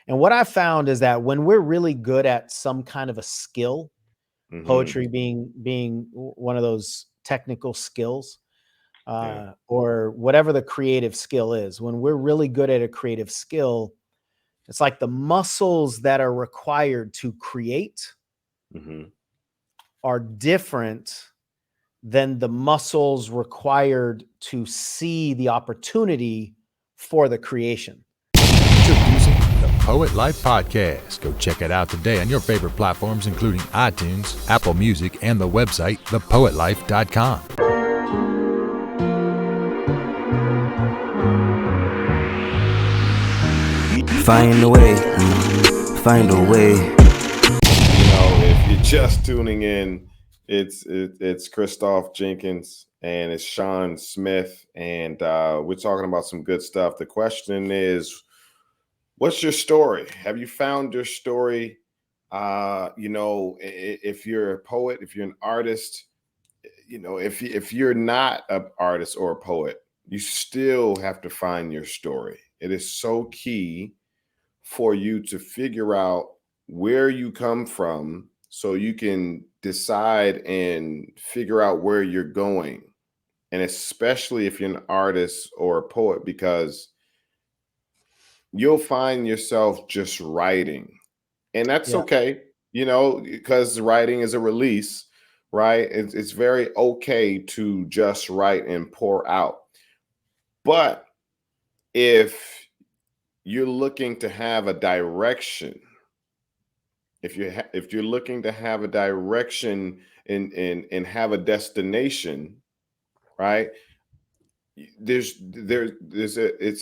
And what I found is that when we're really good at some kind of a skill, Mm-hmm. poetry being one of those technical skills, Yeah. or whatever the creative skill is, when we're really good at a creative skill, it's like the muscles that are required to create Mm-hmm. are different than the muscles required to see the opportunity for the creation. Introducing the Poet Life Podcast. Go check it out today on your favorite platforms, including iTunes, Apple Music, and the website, thepoetlife.com. Find a way, find a way. If you're just tuning in, it's Christoph Jenkins and it's Sean Smith, and we're talking about some good stuff. The question is, what's your story? Have you found your story? If you're a poet, if you're an artist, if you're not an artist or a poet, you still have to find your story. It is so key for you to figure out where you come from so you can decide and figure out where you're going. And especially if you're an artist or a poet, because you'll find yourself just writing. And that's Yeah. okay, because writing is a release, right? It's very okay to just write and pour out. But if you're looking to have a direction, if you're looking to have a direction and have a destination, right? It's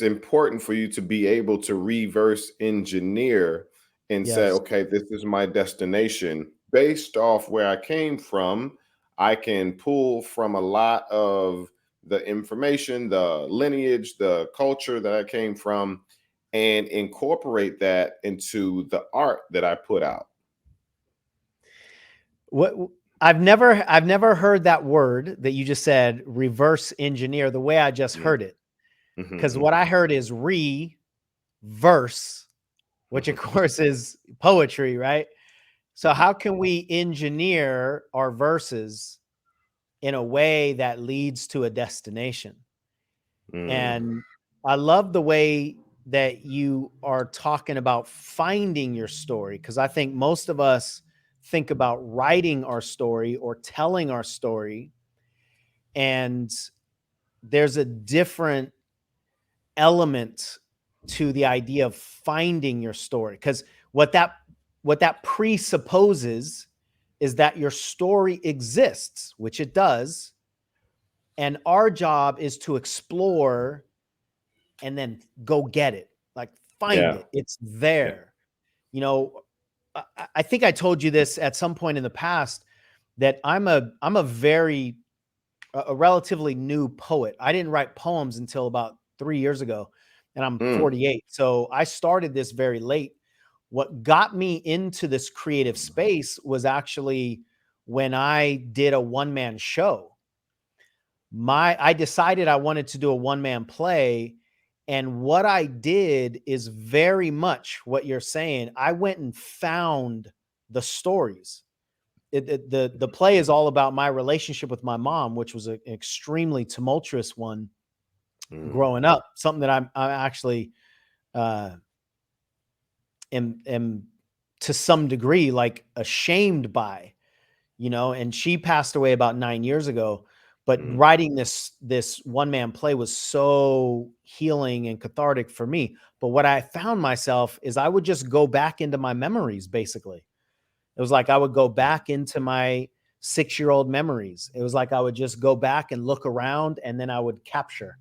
important for you to be able to reverse engineer and say, Yes. okay, this is my destination based off where I came from. I can pull from a lot of the information, the lineage, the culture that I came from, and incorporate that into the art that I put out. What I've never heard that word that you just said, reverse engineer, the way I just heard it. Because Mm-hmm. what I heard is verse, which of course is poetry, right? So how can we engineer our verses in a way that leads to a destination? Mm, And I love the way that you are talking about finding your story, because I think most of us think about writing our story or telling our story, and there's a different element to the idea of finding your story, because what that presupposes is that your story exists, which it does, and our job is to explore and then go get it, like find yeah. it. It's Yeah. there. You know, I think I told you this at some point in the past, that I'm a very a relatively new poet. I didn't write poems until about 3 years ago, and I'm Mm, 48. So I started this very late. What got me into this creative space was actually when I did a one-man show. I decided I wanted to do a one-man play, and what I did is very much what you're saying. I went and found the stories. The play is all about my relationship with my mom, which was an extremely tumultuous one mm, growing up. Something that I actually uh, am to some degree like ashamed by, and she passed away about 9 years ago. But mm, writing this one man play was so healing and cathartic for me. But what I found myself is I would just go back into my memories. Basically, it was like I would go back into my 6-year-old memories. It was like I would just go back and look around, and then I would capture.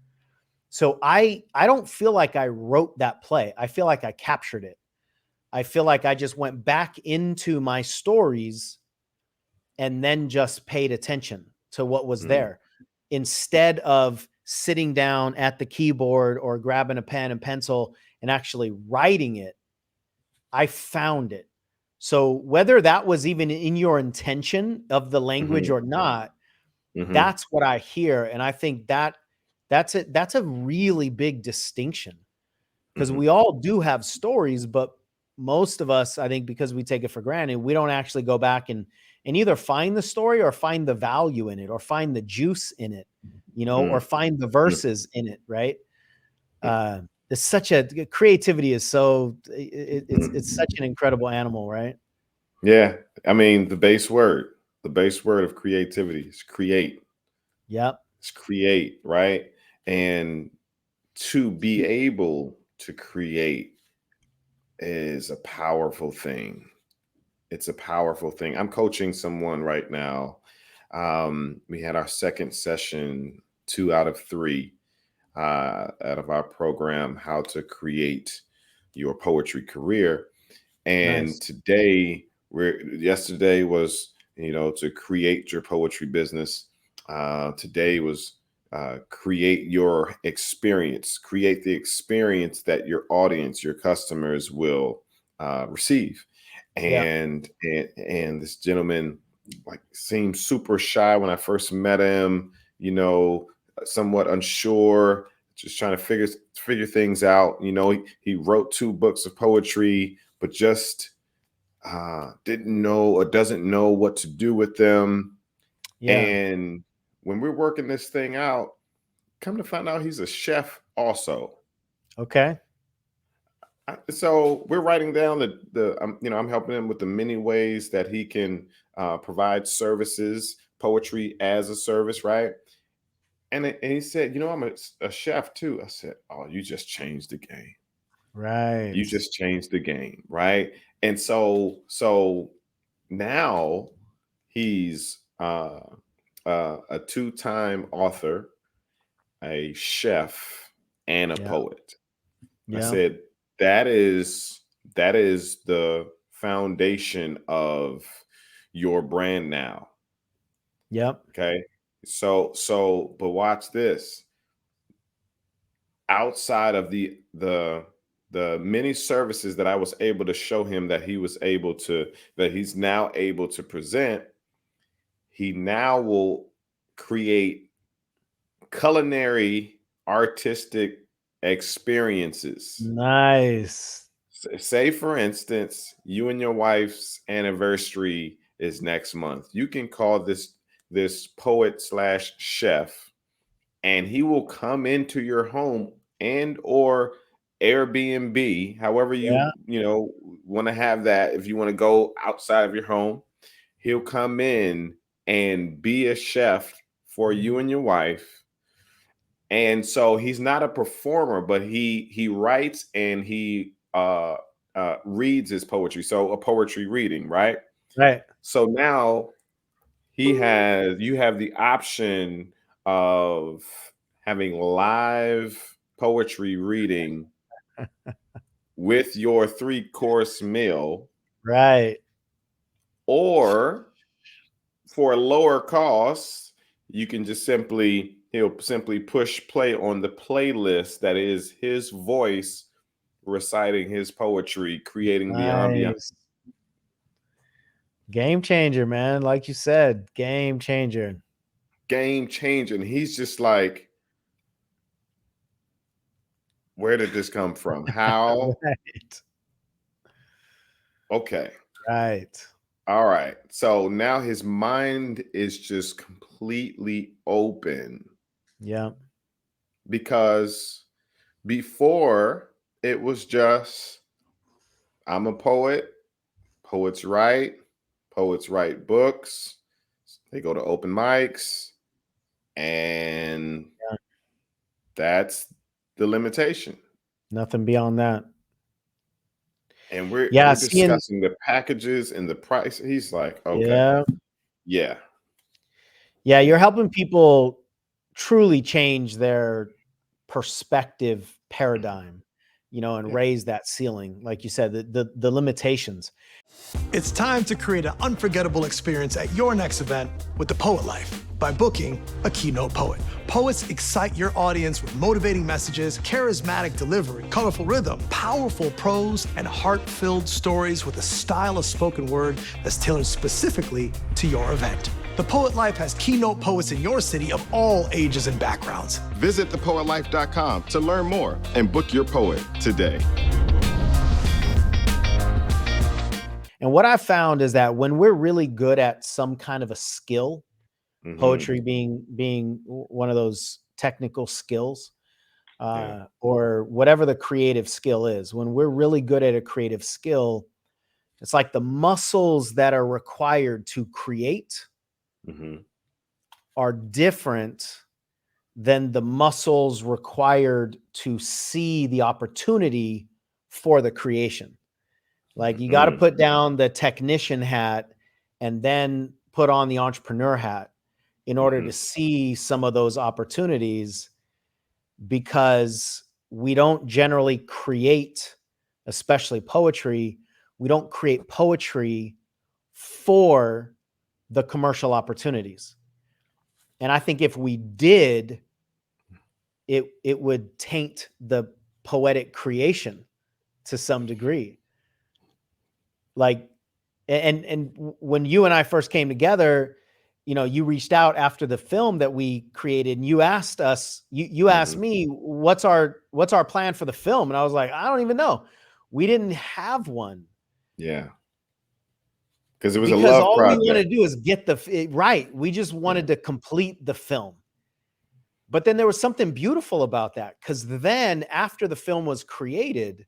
So I don't feel like I wrote that play. I feel like I captured it. I feel like I just went back into my stories and then just paid attention to what was mm, there, instead of sitting down at the keyboard or grabbing a pen and pencil and actually writing it. I found it. So whether that was even in your intention of the language mhm, or not, mhm, that's what I hear. And I think that's a really big distinction, because mhm, we all do have stories, but most of us, I think, because we take it for granted, we don't actually go back and either find the story or find the value in it or find the juice in it, or find the verses in it. Right. It's such creativity is it's such an incredible animal, right? Yeah. I mean, the base word of creativity is create. Yep. It's create, right? And to be able to create is a powerful thing. It's a powerful thing. I'm coaching someone right now. We had our second session, 2 out of 3 out of our program, How to Create Your Poetry Career. And Nice. yesterday was, to create your poetry business. Today was create your experience, create the experience that your audience, your customers will receive. Yeah. And this gentleman seemed super shy when I first met him, somewhat unsure, just trying to figure things out. He wrote 2 books of poetry, but just didn't know or doesn't know what to do with them. Yeah. And when we're working this thing out, come to find out he's a chef also. Okay. So we're writing down I'm helping him with the many ways that he can provide services, poetry as a service, right? And he said, I'm a chef too. I said, oh, you just changed the game. Right. You just changed the game, right? And so now he's a 2-time author, a chef, and a poet. Yeah. I said, that is the foundation of your brand now. Yep. Okay. So, but watch this. Outside of the many services that I was able to show him that he's now able to present, he now will create culinary artistic experiences. Nice. Say, for instance, you and your wife's anniversary is next month. You can call this poet/chef, and he will come into your home and or Airbnb, however you want to have that. If you want to go outside of your home, he'll come in and be a chef for you and your wife. And so he's not a performer, but he writes and he reads his poetry. So a poetry reading, right? Right. So now you have the option of having live poetry reading with your 3-course meal. Right. Or for a lower cost, you can just he'll simply push play on the playlist that is his voice reciting his poetry, creating the ambiance. Game changer, man. Like you said, game changer. Game changer. And he's just like, where did this come from? How? Right. Okay. Right. All right. So now his mind is just completely open. Yeah. Because before it was just, I'm a poet, poets write books, they go to open mics, and that's the limitation. Nothing beyond that. And we're discussing the packages and the price. He's like, okay. Yeah. You're helping people truly change their perspective paradigm, and raise that ceiling. Like you said, the limitations. It's time to create an unforgettable experience at your next event with The Poet Life by booking a keynote poet. Poets excite your audience with motivating messages, charismatic delivery, colorful rhythm, powerful prose, and heart-filled stories with a style of spoken word that's tailored specifically to your event. The Poet Life has keynote poets in your city of all ages and backgrounds. Visit thepoetlife.com to learn more and book your poet today. And what I found is that when we're really good at some kind of a skill, poetry being one of those technical skills, Yeah. or whatever the creative skill is, when we're really good at a creative skill, it's like the muscles that are required to create Mm-hmm. are different than the muscles required to see the opportunity for the creation. Like you got to Mm-hmm. put down the technician hat and then put on the entrepreneur hat in order to see some of those opportunities, because we don't generally create, especially poetry, we don't create poetry for the commercial opportunities. And I think if we did, it would taint the poetic creation to some degree. Like, and when you and I first came together, you reached out after the film that we created and you asked us, you asked Mm-hmm. me, what's our plan for the film? And I was like, I don't even know. We didn't have one, Yeah. Because it was a because love all we wanted project. to do is get right. We just Yeah. wanted to complete the film. But then there was something beautiful about that, because then after the film was created,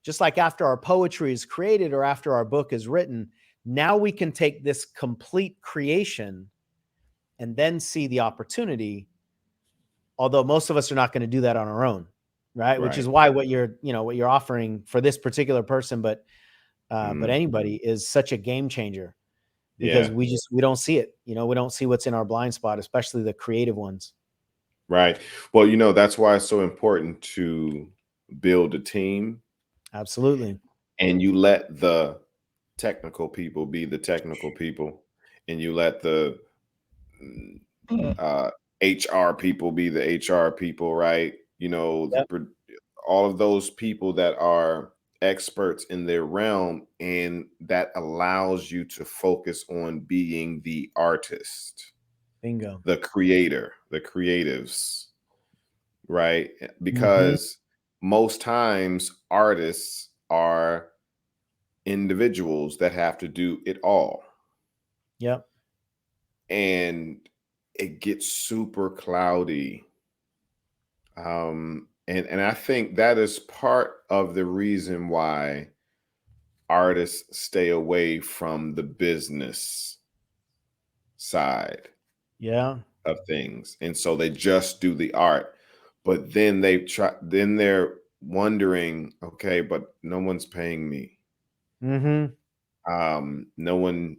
just like after our poetry is created or after our book is written, now we can take this complete creation and then see the opportunity. Although most of us are not going to do that on our own, right? Which is Right. why what you're offering for this particular person, but Mm. anybody, is such a game changer, because Yeah. we don't see it. We don't see what's in our blind spot, especially the creative ones. Right. Well, that's why it's so important to build a team, Absolutely. and you let the technical people be the technical people, and you let the mm, uh, HR people be the HR people, right? Yep. All of those people that are experts in their realm, and that allows you to focus on being the artist, Bingo. the creator, the creatives, right? Mm-hmm. Because most times artists are individuals that have to do it all, Yep. and it gets super cloudy. And I think that is part of the reason why artists stay away from the business side Yeah. of things, and so they just do the art. But then they're wondering, okay, but no one's paying me. Mm-hmm. No one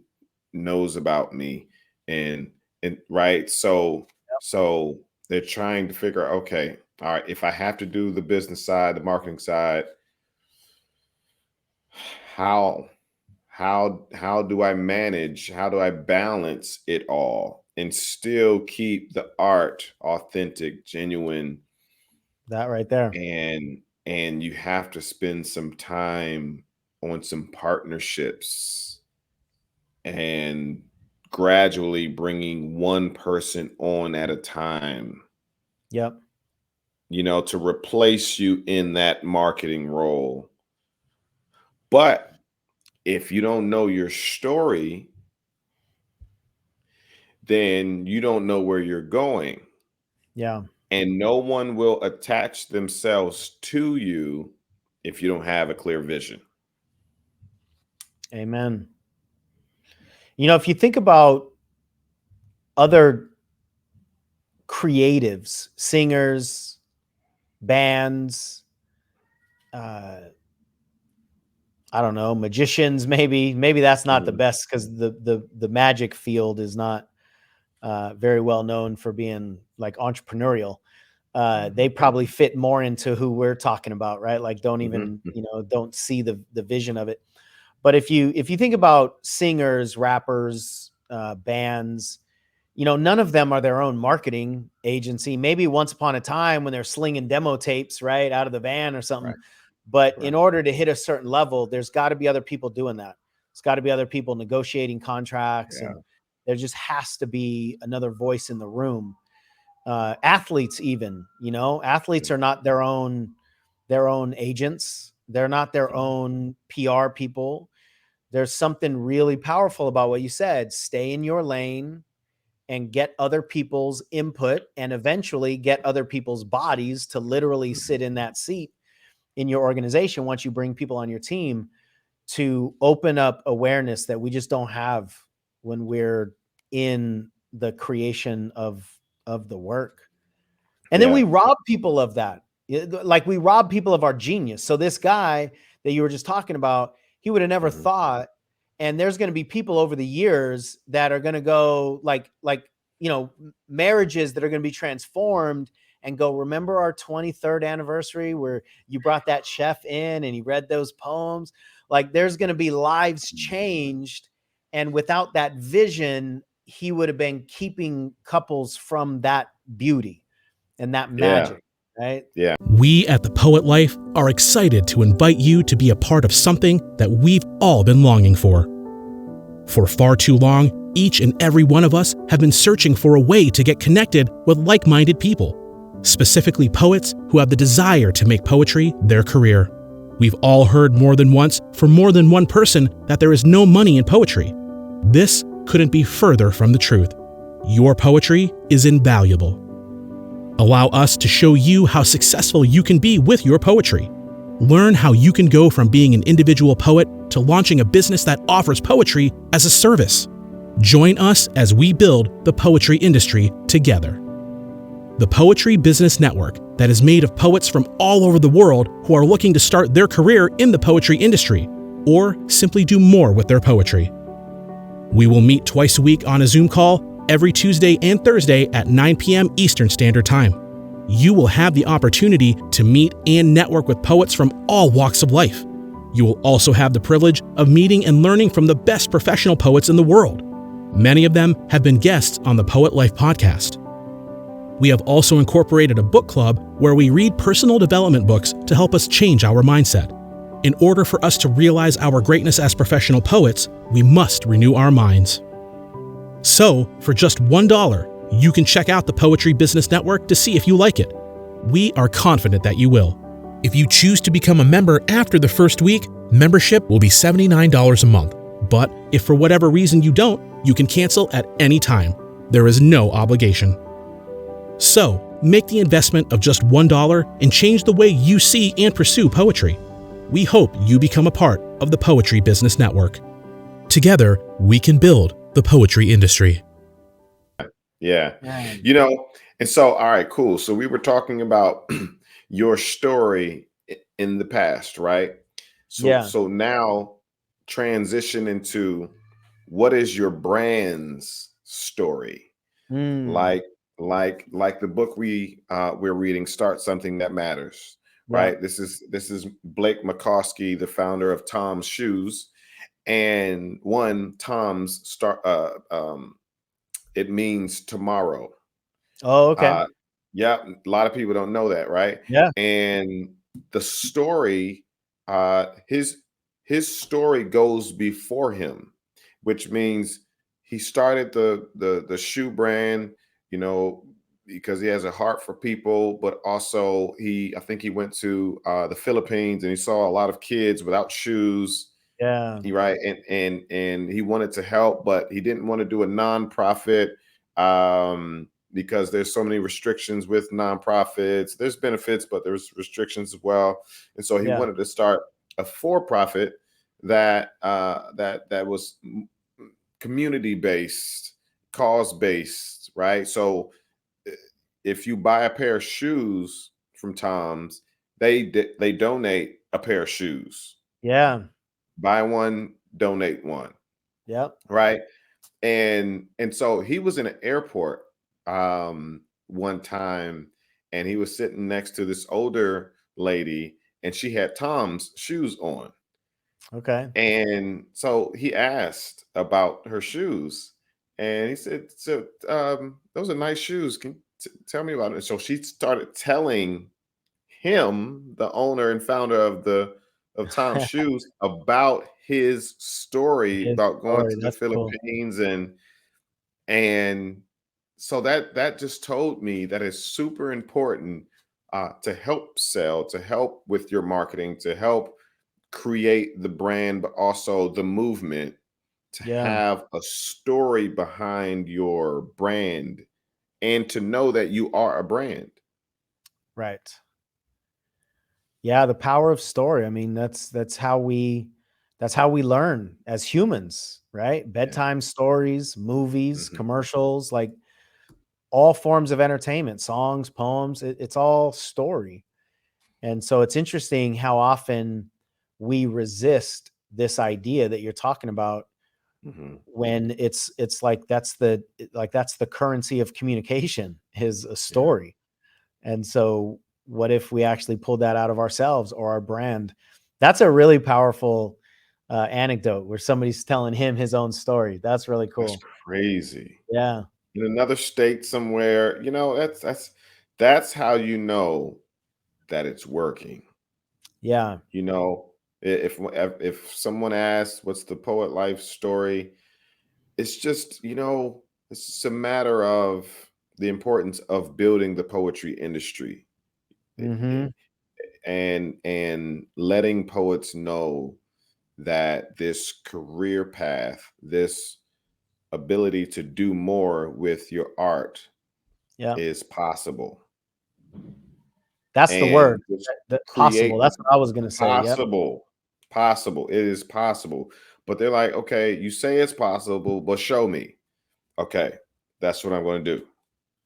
knows about me, and right. So they're trying to figure out, okay, all right, if I have to do the business side, the marketing side, how how do I manage, how do I balance it all and still keep the art authentic, genuine? That right there. And you have to spend some time on some partnerships, and gradually bringing one person on at a time, Yep. to replace you in that marketing role. But if you don't know your story, then you don't know where you're going. Yeah. And no one will attach themselves to you if you don't have a clear vision. Amen. If you think about other creatives, singers, bands, uh, I don't know, magicians, maybe that's not the Mhm. best, because the magic field is not very well known for being like entrepreneurial. They probably fit more into who we're talking about, right? Like, don't Mhm. even, don't see the vision of it. But if you think about singers, rappers, bands, none of them are their own marketing agency. Maybe once upon a time when they're slinging demo tapes right out of the van or something. Right. But in Right. order to hit a certain level, there's got to be other people doing that. There's got to be other people negotiating contracts, Yeah. and there just has to be another voice in the room. Athletes, even, athletes are not their own agents. They're not their Mhm. own PR people. there's something really powerful about what you said. Stay in your lane and get other people's input, and eventually get other people's bodies to literally sit in that seat in your organization once you bring people on your team, to open up awareness that we just don't have when we're in the creation of the work. And then we rob people of that. Like we rob people of our genius. So this guy that you were just talking about, he would have never thought, and there's going to be people over the years that are going to go like, marriages that are going to be transformed and go, remember our 23rd anniversary where you brought that chef in and he read those poems? Like there's going to be lives changed. And without that vision, he would have been keeping couples from that beauty and that magic, right? Yeah. We at The Poet Life are excited to invite you to be a part of something that we've all been longing for. For far too long, each and every one of us have been searching for a way to get connected with like-minded people, specifically poets who have the desire to make poetry their career. We've all heard more than once from more than one person that there is no money in poetry. This couldn't be further from the truth. Your poetry is invaluable. Allow us to show you how successful you can be with your poetry. Learn how you can go from being an individual poet to launching a business that offers poetry as a service. Join us as we build the poetry industry together. The Poetry Business Network, that is made of poets from all over the world who are looking to start their career in the poetry industry, or simply do more with their poetry. We will meet twice a week on a Zoom call every Tuesday and Thursday at 9 p.m. Eastern Standard Time. You will have the opportunity to meet and network with poets from all walks of life. You will also have the privilege of meeting and learning from the best professional poets in the world. Many of them have been guests on the Poet Life podcast. We have also incorporated a book club where we read personal development books to help us change our mindset. In order for us to realize our greatness as professional poets, we must renew our minds. So, for just $1, you can check out the Poetry Business Network to see if you like it. We are confident that you will. If you choose to become a member after the first week, membership will be $79 a month. But if for whatever reason you don't, you can cancel at any time. There is no obligation. So, make the investment of just $1 and change the way you see and pursue poetry. We hope you become a part of the Poetry Business Network. Together, we can build the poetry industry. Yeah. And so, all right, cool. So we were talking about your story in the past, right? So now transition into what is your brand's story? Like the book we're reading, Start Something That Matters, right? This is Blake McCoskey, the founder of Tom's Shoes. And Tom's it means tomorrow. Oh, okay. Yeah, a lot of people don't know that, right? Yeah. And the story, his story goes before him, which means he started the shoe brand, because he has a heart for people, but also I think he went to the Philippines and he saw a lot of kids without shoes. Yeah. Right. And he wanted to help, but he didn't want to do a nonprofit because there's so many restrictions with nonprofits. There's benefits, but there's restrictions as well. And so he wanted to start a for-profit that was community-based, cause-based, right? So if you buy a pair of shoes from Tom's, they donate a pair of shoes. Yeah. Buy one, donate one. Yep. Right. And so he was in an airport one time, and he was sitting next to this older lady, and she had Tom's shoes on. Okay. And so he asked about her shoes, and he said, "So those are nice shoes. Can you tell me about it?" So she started telling him, the owner and founder of Tom's Shoes, about his story about going to the Philippines. Cool. And so that just told me that it's super important to help sell, to help with your marketing, to help create the brand, but also the movement to Yeah. have a story behind your brand and to know that you are a brand. Right. Yeah, the power of story. I mean, that's how we learn as humans, right? Yeah. Bedtime stories, movies, Mhm. commercials, like all forms of entertainment, songs, poems, it's all story. And so it's interesting how often we resist this idea that you're talking about Mhm. when it's like that's the currency of communication is a Yeah. story. And so what if we actually pulled that out of ourselves or our brand? That's a really powerful anecdote where somebody's telling him his own story. That's really That's cool. crazy. Yeah. In another state somewhere, that's how you know that it's working. Yeah. You know, if someone asks, "What's the poet life story?" It's just, it's just a matter of the importance of building the poetry industry, eh, eh, Mhm. and letting poets know that this career path, this ability to do more with your art Yeah. is possible. That's the word. And just That possible. create That's what I was gonna say. Yep. possible, possible. It is possible. But they're like, okay, you say it's possible, but show me. Okay, that's what I'm going to do. And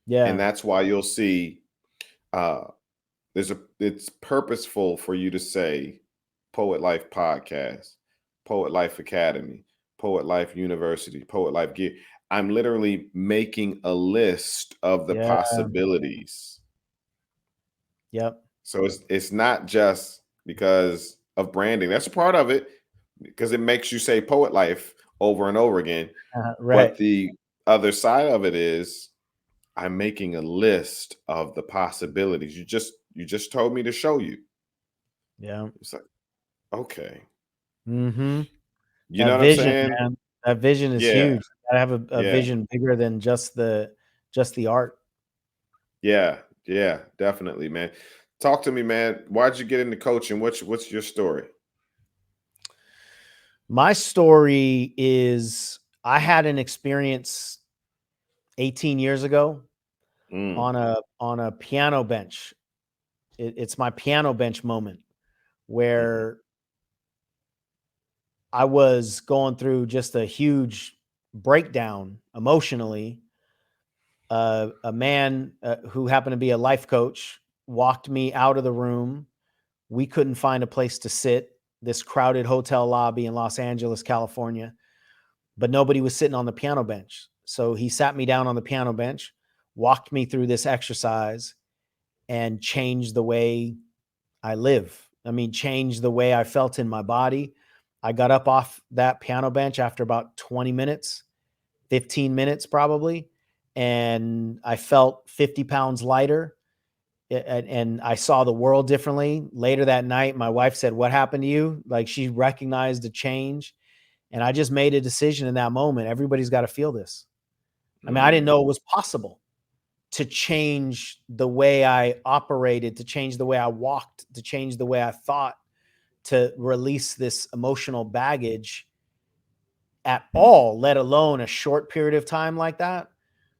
Yeah. that's why you'll see uh it's purposeful for you to say Poet Life Podcast, Poet Life Academy, Poet Life University, Poet Life Gear. I'm literally making a list of the Yeah. possibilities. Yep. So it's not just because of branding. That's a part of it because it makes you say Poet Life over and over again. Right. But the other side of it is I'm making a list of the possibilities. You just told me to show you. Yeah. It's like, okay. Mhm. You know That what I'm vision, saying? man. That vision is Yeah. huge. You gotta have a Yeah. vision bigger than just the art. Yeah. Yeah. Definitely, man. Talk to me, man. Why'd you get into coaching? What's your story? My story is I had an experience 18 years ago Mm, on a piano bench. It's my piano bench moment mhm, where I was going through just a huge breakdown emotionally. A man who happened to be a life coach walked me out of the room. We couldn't find a place to sit, this crowded hotel lobby in Los Angeles, California, but nobody was sitting on the piano bench. So he sat me down on the piano bench, walked me through this exercise, and changed the way I live. I mean, changed the way I felt in my body. I got up off that piano bench after about 20 minutes, 15 minutes probably, and I felt 50 pounds lighter. And I saw the world differently. Later that night, my wife said, "What happened to you?" Like she recognized a change. And I just made a decision in that moment. Everybody's got to feel this. I mean, I didn't mm, know it was possible to change the way I operated, to change the way I walked, to change the way I thought, to release this emotional baggage at all, let alone a short period of time like that.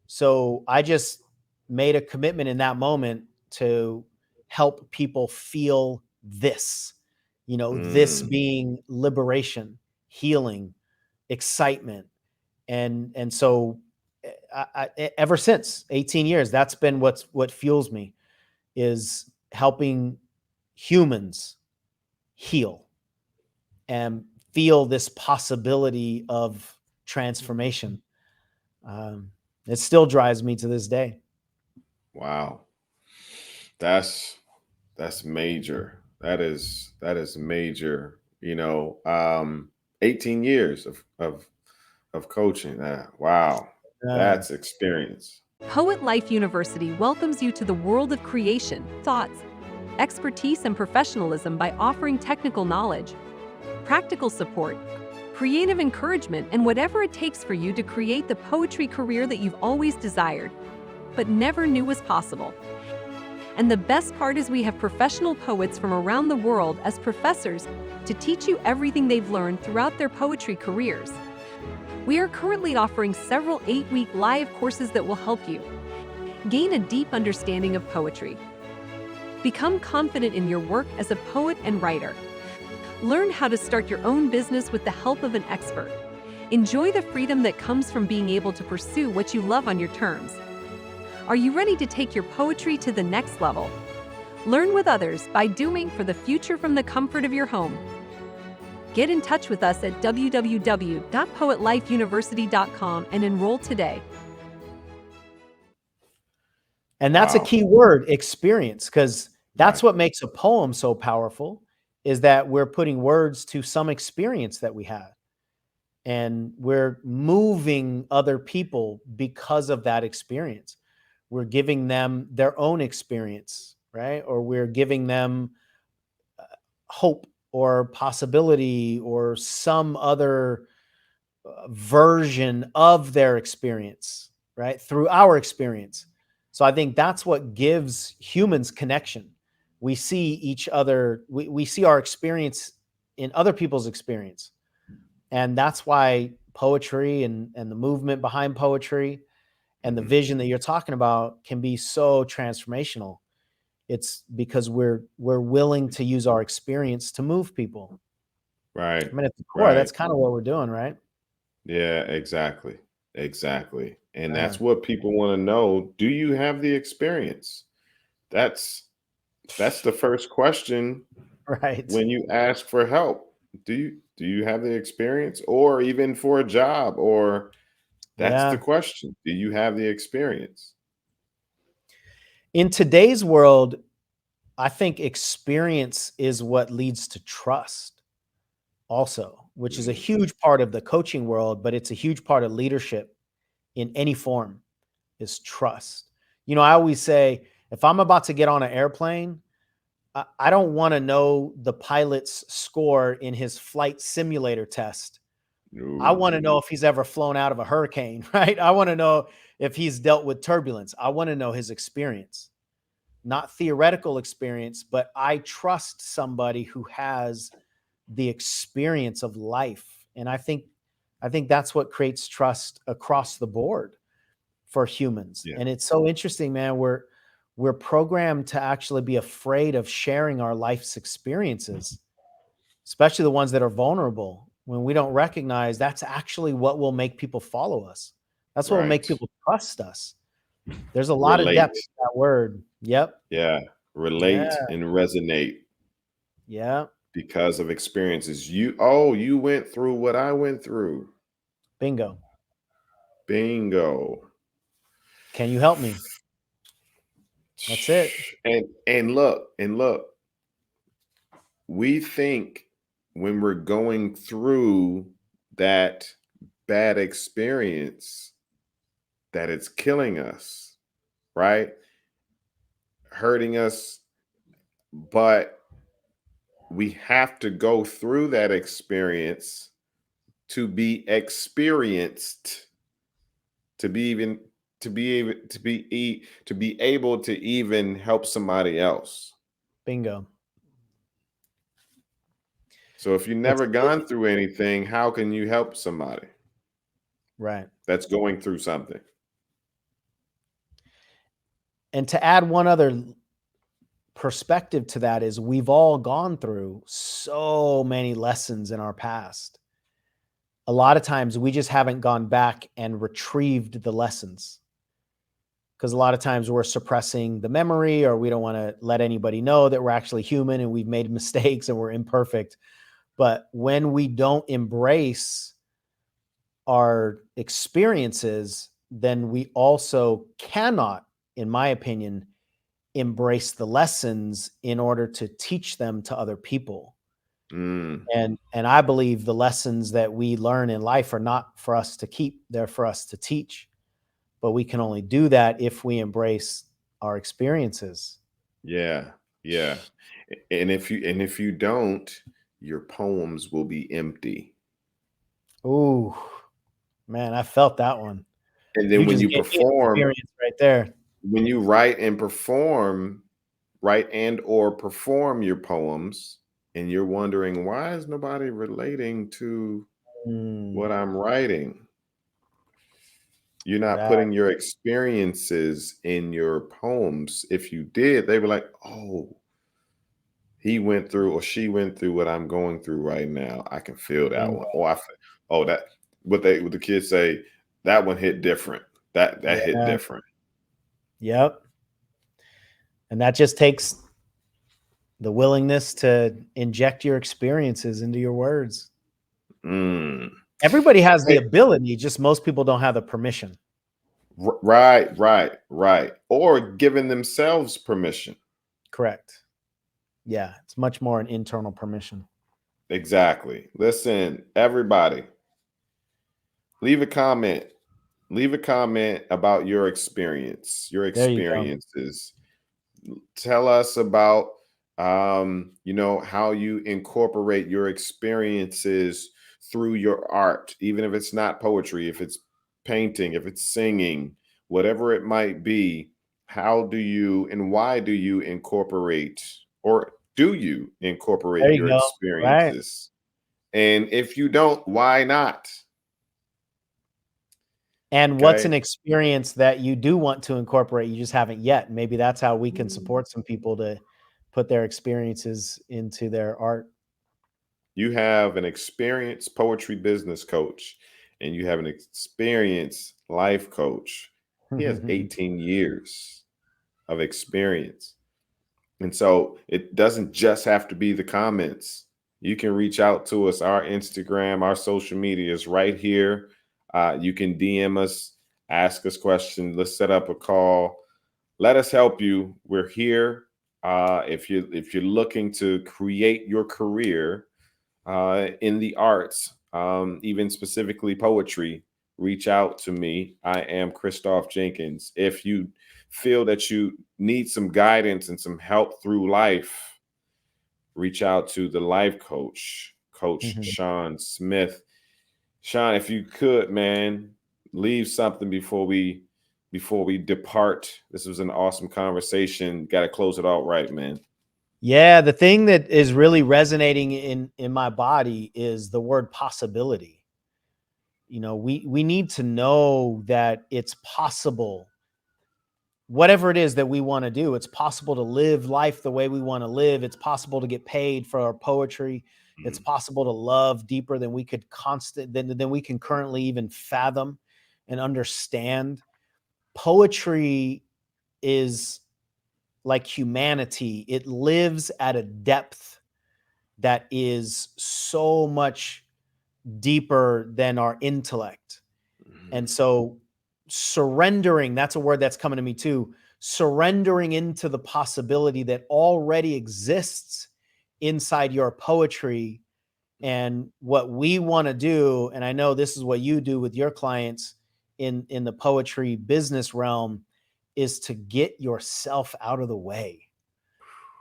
So I just made a commitment in that moment to help people feel this, this mm. being liberation, healing, excitement. And so ever since 18 years, that's been what fuels me is helping humans heal and feel this possibility of transformation. Um, it still drives me to this day. Wow. That's that's major. That is major. 18 years of coaching. Wow. Uh, That's experience. Poet Life University welcomes you to the world of creation, thoughts, expertise, and professionalism by offering technical knowledge, practical support, creative encouragement, and whatever it takes for you to create the poetry career that you've always desired, but never knew was possible. And the best part is we have professional poets from around the world as professors to teach you everything they've learned throughout their poetry careers. We are currently offering several 8-week live courses that will help you gain a deep understanding of poetry, become confident in your work as a poet and writer, learn how to start your own business with the help of an expert, enjoy the freedom that comes from being able to pursue what you love on your terms. Are you ready to take your poetry to the next level? Learn with others by doing for the future from the comfort of your home. Get in touch with us at www.poetlifeuniversity.com and enroll today. And that's a key word, experience, because that's Right. what makes a poem so powerful, is that we're putting words to some experience that we had. And we're moving other people because of that experience. We're giving them their own experience, right? Or we're giving them hope or possibility or some other version of their experience, right? Through our experience. So I think that's what gives humans connection. We see each other, we see our experience in other people's experience. And that's why poetry and the movement behind poetry and the vision that you're talking about can be so transformational. It's because we're willing to use our experience to move people. Right. I mean, at the core, that's kind of what we're doing, right? Yeah, exactly. Exactly. And Yeah. that's what people want to know. Do you have the experience? That's the first question Right. when you ask for help. Do you have the experience, or even for a job, or that's the Yeah. question. Do you have the experience? In today's world, I think experience is what leads to trust also, which is a Mm. huge part of the coaching world, but it's a huge part of leadership in any form, is trust. You know, I always say, if I'm about to get on an airplane, I don't want to know the pilot's score in his flight simulator test. I No. want to know if he's ever flown out of a hurricane, right? I want to know if he's dealt with turbulence. I want to know his experience, not theoretical experience, but I trust somebody who has the experience of life. And I think that's what creates trust across the board for humans. Yeah. And it's so interesting, man. We're programmed to actually be afraid of sharing our life's experiences, especially the ones that are vulnerable, when we don't recognize that's actually what will make people follow us. That's what will make Right. people trust us. There's a lot of depth Relate. to that word. Yep. Yeah. Yeah. Relate and resonate Yeah. because of experiences. You went through what I went through. Bingo. Bingo. Can you help me? That's it. And look, we think when we're going through that bad experience that it's killing us, right? Hurting us, but we have to go through that experience to be experienced, to be even to be able to be able to even help somebody else. Bingo. So if you've It's never gone through anything, how can you help somebody right. that's going through something? And to add one other perspective to that is we've all gone through so many lessons in our past. A lot of times we just haven't gone back and retrieved the lessons, because a lot of times we're suppressing the memory, or we don't want to let anybody know that we're actually human and we've made mistakes and we're imperfect. But when we don't embrace our experiences, then we also cannot, in my opinion, embrace the lessons in order to teach them to other people. Mm, And I believe the lessons that we learn in life are not for us to keep, they're for us to teach. But we can only do that if we embrace our experiences. yeah, yeah. And if you don't, your poems will be empty. Ooh, man, I felt that one. And You then when just you gave me an perform, experience right there. when you write and perform, write and or perform your poems, and you're wondering, why is nobody relating to what I'm writing? You're not Right. putting your experiences in your poems. If you did, they were like, oh, he went through or she went through what I'm going through right now. I can feel that one. Bingo. Oh, that what the kids say, that one hit different. That hit Yeah. different. Yep. And that just takes the willingness to inject your experiences into your words. Mm. Everybody has the Hey, ability, just most people don't have the permission. right. Or giving themselves permission. Correct. Yeah, it's much more an internal permission. Exactly. Listen, everybody, leave a comment. Leave a comment about your experience, your There you go. experiences. Tell us about how you incorporate your experiences through your art, even if it's not poetry, if it's painting, if it's singing, whatever it might be. How do you and why do you incorporate, or do you There incorporate you your go. Right. experiences? And if you don't, why not? And what's Okay. an experience that you do want to incorporate, you just haven't yet? Maybe that's how we can support some people to put their experiences into their art. You have an experienced poetry business coach, and you have an experienced life coach. He has 18 years of experience. And so it doesn't just have to be the comments. You can reach out to us. Our Instagram, our social media is right here. You can DM us, ask us questions. Let's set up a call. Let us help you. We're here. If you're looking to create your career in the arts, even specifically poetry, reach out to me. I am Christoph Jenkins. If you feel that you need some guidance and some help through life, reach out to the life coach, Coach Sean Smith. Sean, if you could, man, leave something before we depart. This was an awesome conversation. Got to close it out right, man. Yeah, the thing that is really resonating in my body is the word possibility. You know, we need to know that it's possible. Whatever it is that we want to do, it's possible to live life the way we want to live. It's possible to get paid for our poetry. It's possible to love deeper than we could than we can currently even fathom and understand. Poetry is like humanity. It lives at a depth that is so much deeper than our intellect. And so surrendering, that's a word that's coming to me too. Surrendering into the possibility that already exists inside your poetry. And what we want to do, and I know this is what you do with your clients in the poetry business realm, is to get yourself out of the way,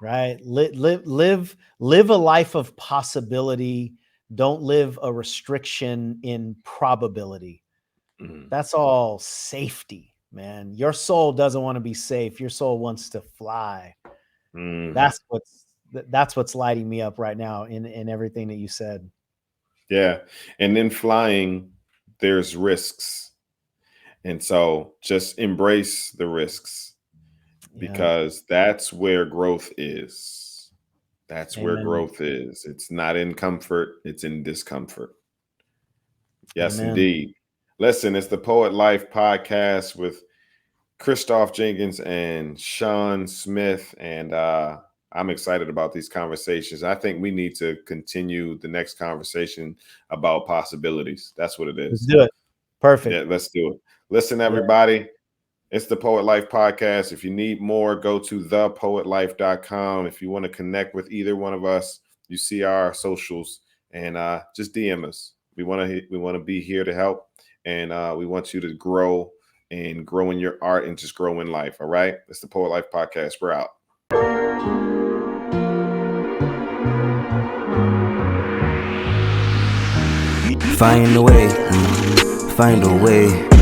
right? Live a life of possibility. Don't live a restriction in probability. That's all safety, man. Your soul doesn't want to be safe. Your soul wants to fly. That's what's lighting me up right now in everything that you said. Yeah. And then flying, there's risks. And so just embrace the risks, because that's where growth is. That's where Amen. growth is. It's not in comfort, it's in discomfort. Yes, Amen. indeed. Listen, it's the Poet Life podcast with Christoph Jenkins and Sean Smith. And I'm excited about these conversations. I think we need to continue the next conversation about possibilities. That's what it is. Let's do it. Perfect. Yeah, let's do it. Listen, everybody. It's the Poet Life podcast. If you need more, go to thepoetlife.com. If you want to connect with either one of us, you see our socials, and just DM us. We want to be here to help, and we want you to grow and grow in your art and just grow in life. All right. It's the Poet Life podcast. We're out. Find a way, find a way.